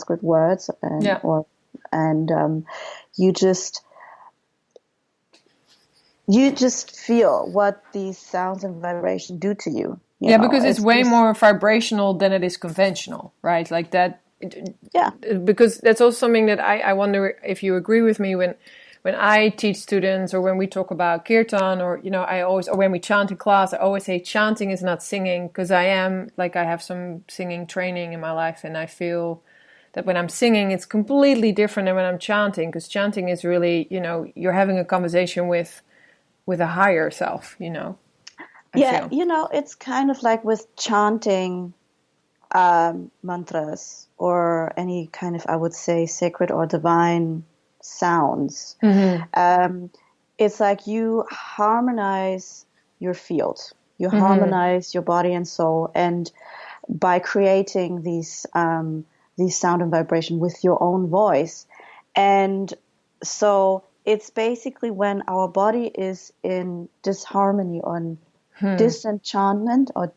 Sanskrit words, and you just feel what these sounds and vibration do to you. You know, because it's way more vibrational than it is conventional, right? Like that. Yeah. Because that's also something that I wonder if you agree with me when I teach students, or when we talk about kirtan, or or when we chant in class, I always say chanting is not singing, because I have some singing training in my life, and I feel that when I'm singing, it's completely different than when I'm chanting, because chanting is really, you're having a conversation with a higher self, I feel. It's kind of like with chanting mantras or any kind of, I would say, sacred or divine sounds. It's like you harmonize your field, you harmonize your body and soul, and by creating these sound and vibration with your own voice. And so it's basically when our body is in disharmony or disenchantment or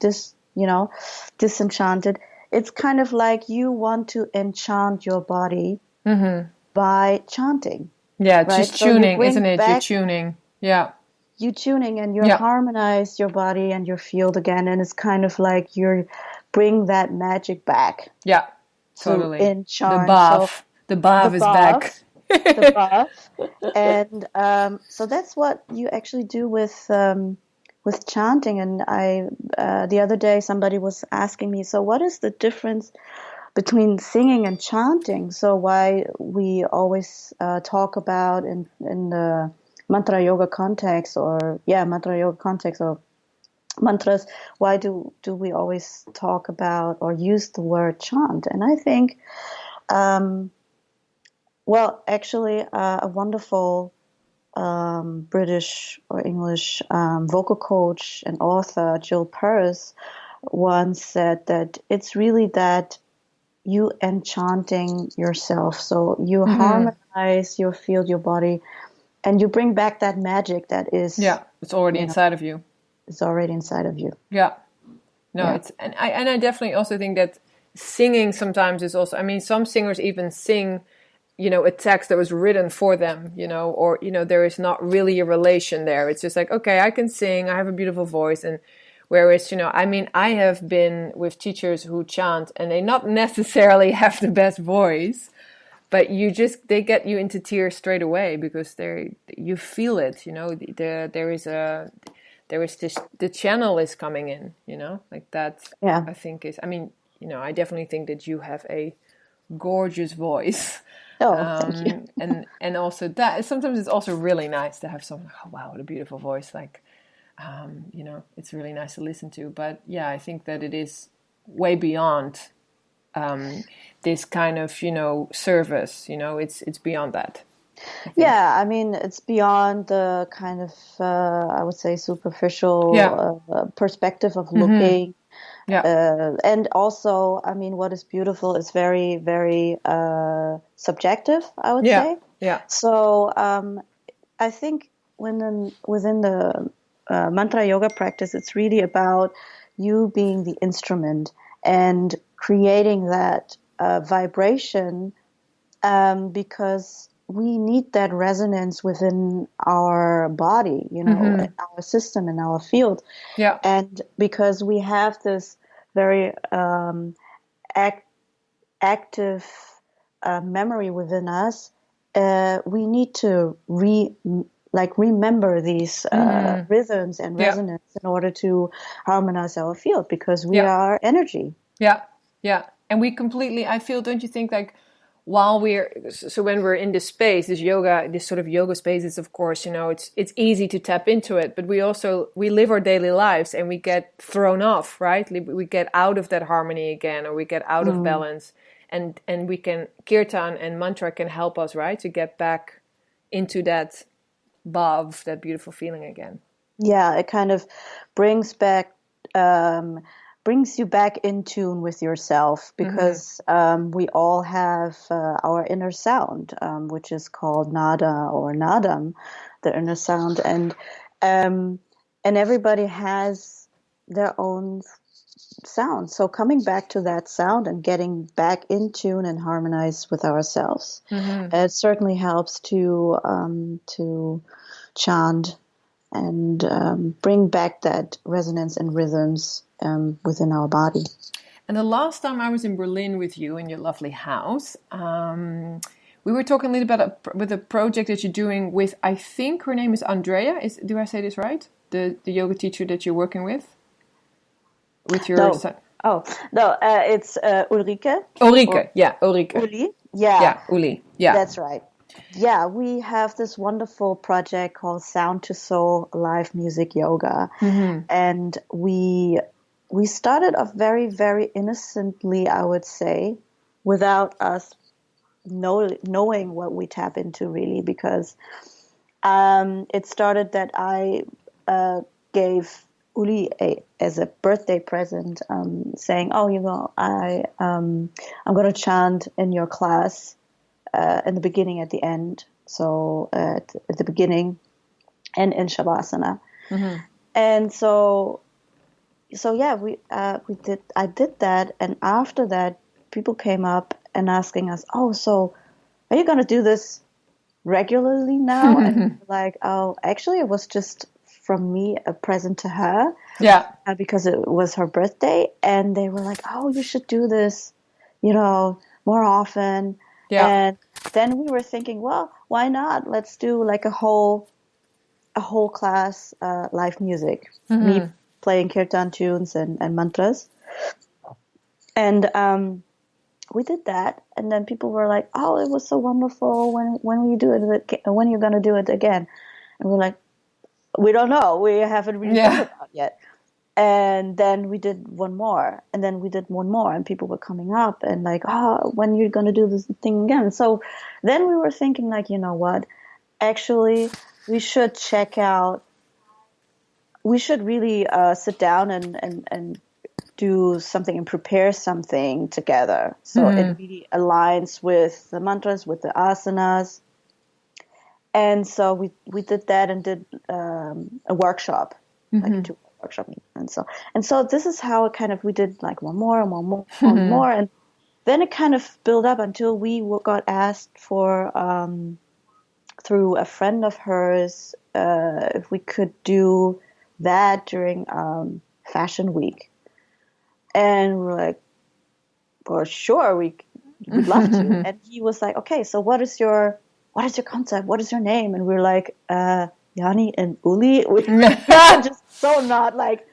disenchanted, it's kind of like you want to enchant your body by chanting. Yeah, right? just tuning, isn't it? You're tuning. Yeah. You tuning and you harmonize your body and your field again, and it's kind of like you're bring that magic back. Yeah, totally. Enchant. The bath is back. The bath. And so that's what you actually do with chanting. And I the other day somebody was asking me, so what is the difference between singing and chanting? So why we always talk about in the mantra yoga context or mantras, why do we always talk about or use the word chant? And I think, actually a wonderful British or English vocal coach and author, Jill Purvis, once said that it's really that you enchanting yourself. So you harmonize your field, your body, and you bring back that magic that is... Yeah, it's already inside of you. It's already inside of you. Yeah. No, it's... And I definitely also think that singing sometimes is also... I mean, some singers even sing, a text that was written for them, or, there is not really a relation there. It's just like, okay, I can sing, I have a beautiful voice, and... Whereas, I have been with teachers who chant and they not necessarily have the best voice, but they get you into tears straight away because you feel it, the channel is coming in, like that. Yeah. I think I definitely think that you have a gorgeous voice. Oh, thank you. and also that sometimes it's also really nice to have someone, oh, wow, what a beautiful voice. Like, it's really nice to listen to, but yeah, I think that it is way beyond this kind of, service, it's beyond that. Yeah, I mean, it's beyond the kind of, I would say, superficial perspective of looking. Yeah. And also, I mean, what is beautiful is very, very subjective, I would say. Yeah. So I think within the mantra yoga practice, it's really about you being the instrument and creating that vibration, because we need that resonance within our body, our system and our field. Yeah. And because we have this very active memory within us, we need to remember these rhythms and resonance in order to harmonize our field, because we are energy. Yeah. And we completely, I feel, don't you think, like, when we're in this space, this sort of yoga space is, of course, it's easy to tap into it, but we live our daily lives and we get thrown off, right? We get out of that harmony again, or we get out of balance, and kirtan and mantra can help us, right, to get back into that bhav, that beautiful feeling again. Yeah, it kind of brings you back in tune with yourself, because we all have our inner sound, which is called nada or nadam, the inner sound, and everybody has their own sound. So coming back to that sound and getting back in tune and harmonize with ourselves, it certainly helps to chant and bring back that resonance and rhythms within our body. And the last time I was in Berlin with you in your lovely house, we were talking a little bit with a project that you're doing with, I think her name is Andrea. Do I say this right? The yoga teacher that you're working with your son. Oh, no, it's Ulrike. Ulrike, yeah, Ulrike. Uli, yeah. Yeah, Uli, yeah. That's right. Yeah, we have this wonderful project called Sound to Soul Live Music Yoga. And we started off very, very innocently, I would say, without us knowing what we tap into really, because it started that I gave Uli as a birthday present, saying, "Oh, I'm going to chant in your class in the beginning, at the end. So at the beginning, and in Shavasana." And so yeah, I did that, and after that, people came up and asking us, "Oh, so are you going to do this regularly now?" And like, "Oh, actually, it was just from me a present to her, because it was her birthday." And they were like, "Oh, you should do this, more often." And then we were thinking, well, why not? Let's do like a whole class live music, me playing kirtan tunes and mantras. And we did that, and then people were like, "Oh, it was so wonderful. When will you do it? When are you going to do it again?" And we're like, "We don't know. We haven't really thought about it yet." And then we did one more, and then we did one more, and people were coming up and like, "Oh, when you're going to do this thing again?" So then we were thinking like, you know what? Actually, we should really sit down and do something and prepare something together. So it really aligns with the mantras, with the asanas. And so we did that and did a workshop, like a 2 workshop. And so this is how it kind of, we did like one more, and then it kind of built up until we got asked for, through a friend of hers, if we could do that during Fashion Week. And we're like, well, sure, we'd love to. And he was like, "Okay, so what is your concept? What is your name?" And we're like, Yani and Uli. We're just so not like,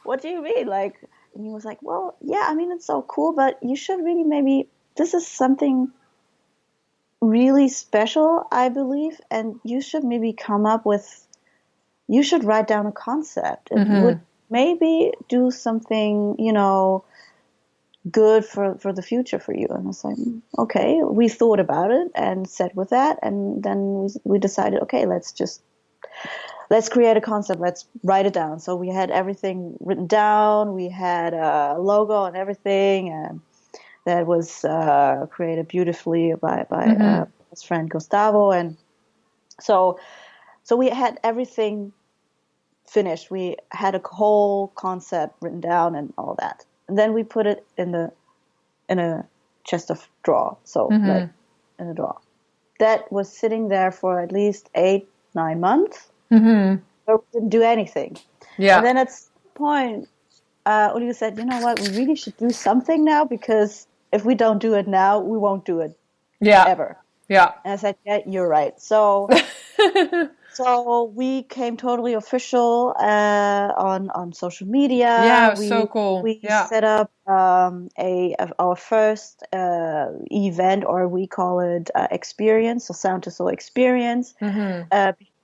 "What do you mean?" Like, and he was like, "Well, yeah, I mean, it's so cool, but you should really this is something really special, I believe, and you should maybe you should write down a concept. It would maybe do something, good for the future for you." And I was like, okay. We thought about it and sat with that, and then we decided, okay, let's create a concept. Let's write it down. So we had everything written down. We had a logo and everything, and that was created beautifully by his friend Gustavo. And so we had everything finished. We had a whole concept written down and all that. And then we put it in a chest of drawer. So like in a drawer. That was sitting there for at least 8-9 months. But we didn't do anything. Yeah. And then at some point, Uli said, "You know what? We really should do something now, because if we don't do it now, we won't do it ever." Yeah. And I said, "Yeah, you're right." So so we came totally official on social media. Yeah, it was so cool. We set up our first event, or we call it experience, so Sound to Soul experience,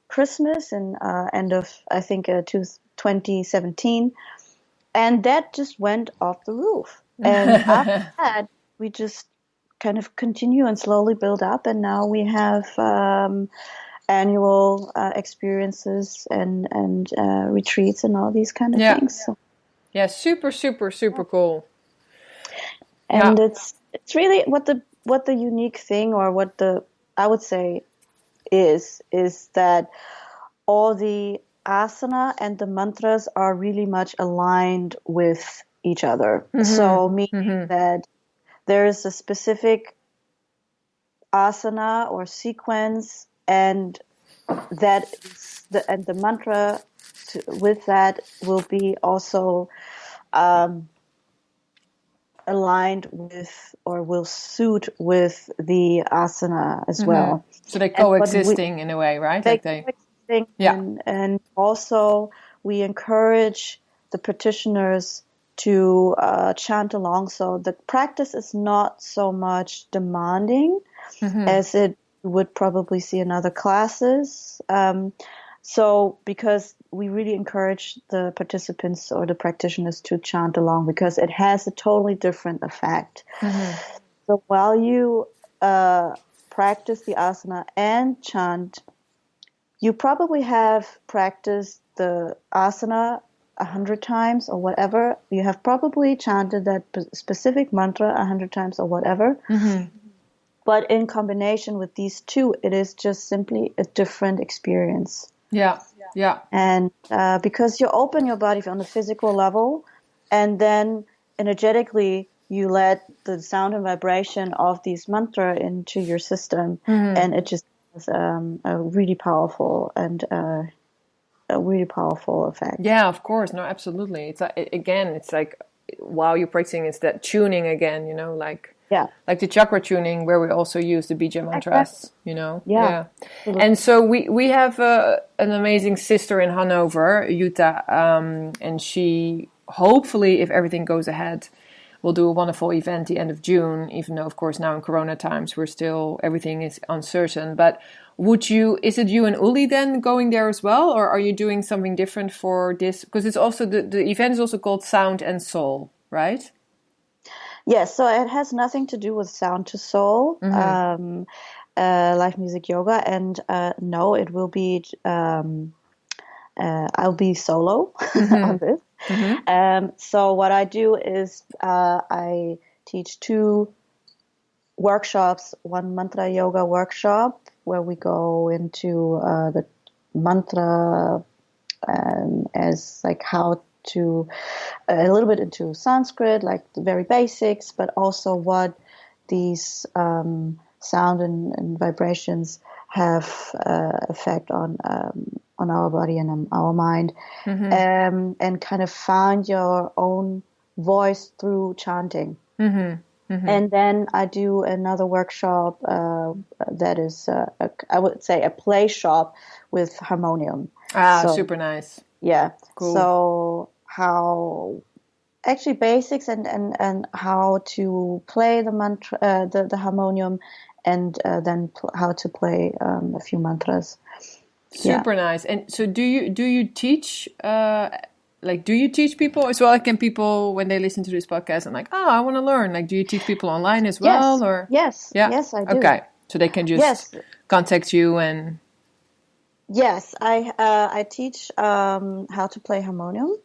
Christmas and end of, I think, 2017. And that just went off the roof. And after that, we just kind of continue and slowly build up. And now we have annual experiences and retreats and all these kind of things. So. Yeah, super, super, super cool. And it's really what the unique thing, or what I would say is that all the asana and the mantras are really much aligned with each other. So meaning that there is a specific asana or sequence, and that is the mantra with that will be also aligned with or will suit with the asana as well. So they're coexisting in a way, right? They're coexisting, and also we encourage the practitioners to chant along. So the practice is not so much demanding as it would probably see in other classes. So because we really encourage the participants or the practitioners to chant along, because it has a totally different effect. So while you practice the asana and chant, you probably have practiced the asana 100 times or whatever. You have probably chanted that specific mantra 100 times or whatever. But in combination with these two, it is just simply a different experience. Yeah. And because you open your body on the physical level, and then energetically you let the sound and vibration of these mantra into your system, and it just has a really powerful and a really powerful effect. Yeah, of course. No, absolutely. It's it's like while you're practicing, it's that tuning again, like the chakra tuning, where we also use the bija mantras, Yeah. And so we have an amazing sister in Hanover, Jutta, and she hopefully, if everything goes ahead, will do a wonderful event the end of June, even though, of course, now in Corona times, everything is uncertain. But is it you and Uli then going there as well, or are you doing something different for this? Because it's also, the event is also called Sound and Soul, right? Yes, so it has nothing to do with sound to soul, live music yoga, and no, it will be, I'll be solo on this. So what I do is I teach 2 workshops, one mantra yoga workshop, where we go into the mantra as like how to a little bit into Sanskrit, like the very basics, but also what these sound and vibrations have effect on our body and our mind, and kind of find your own voice through chanting. And then I do another workshop that is, I would say, a play shop with harmonium. Super nice. Yeah. Cool. So how actually basics and how to play the mantra, the harmonium, and then how to play a few mantras. Super nice. And so do you teach do you teach people as well? Like, can people, when they listen to this podcast, and like, I want to learn, like, do you teach people online as well? Yes. Or yes, I do. Okay, so they can just contact you and. Yes, I teach how to play harmonium.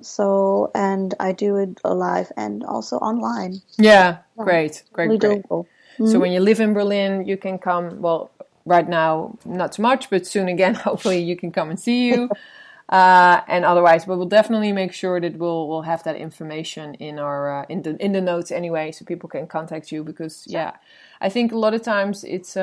So, and I do it live and also online. Yeah, great. Doable. So when you live in Berlin, you can come. Well, right now not so much, but soon again, hopefully you can come and see you. And otherwise, but we'll definitely make sure that we'll have that information in our in the notes anyway, so people can contact you. Because I think a lot of times it's.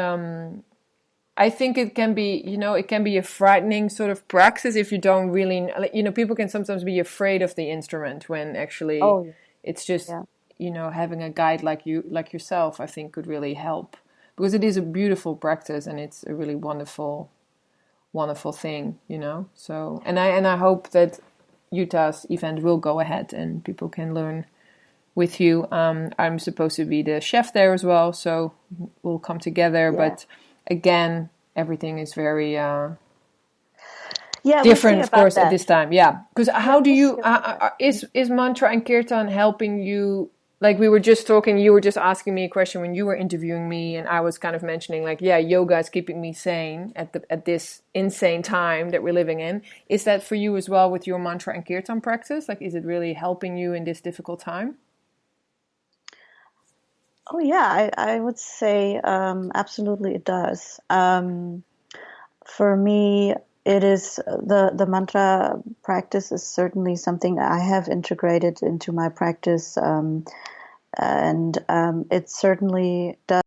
I think it can be, it can be a frightening sort of practice if you don't really, people can sometimes be afraid of the instrument when actually it's just, having a guide like yourself, I think could really help, because it is a beautiful practice and it's a really wonderful thing, So, and I hope that Utah's event will go ahead and people can learn with you. I'm supposed to be the chef there as well, so we'll come together, but. Again, everything is very different, of course, at this time. Yeah, because how do you is mantra and kirtan helping you? Like we were just talking, you were just asking me a question when you were interviewing me, and I was kind of mentioning like, yoga is keeping me sane at this insane time that we're living in. Is that for you as well with your mantra and kirtan practice? Like, is it really helping you in this difficult time? Oh yeah, I would say absolutely it does. For me, it is the mantra practice is certainly something I have integrated into my practice, and it certainly does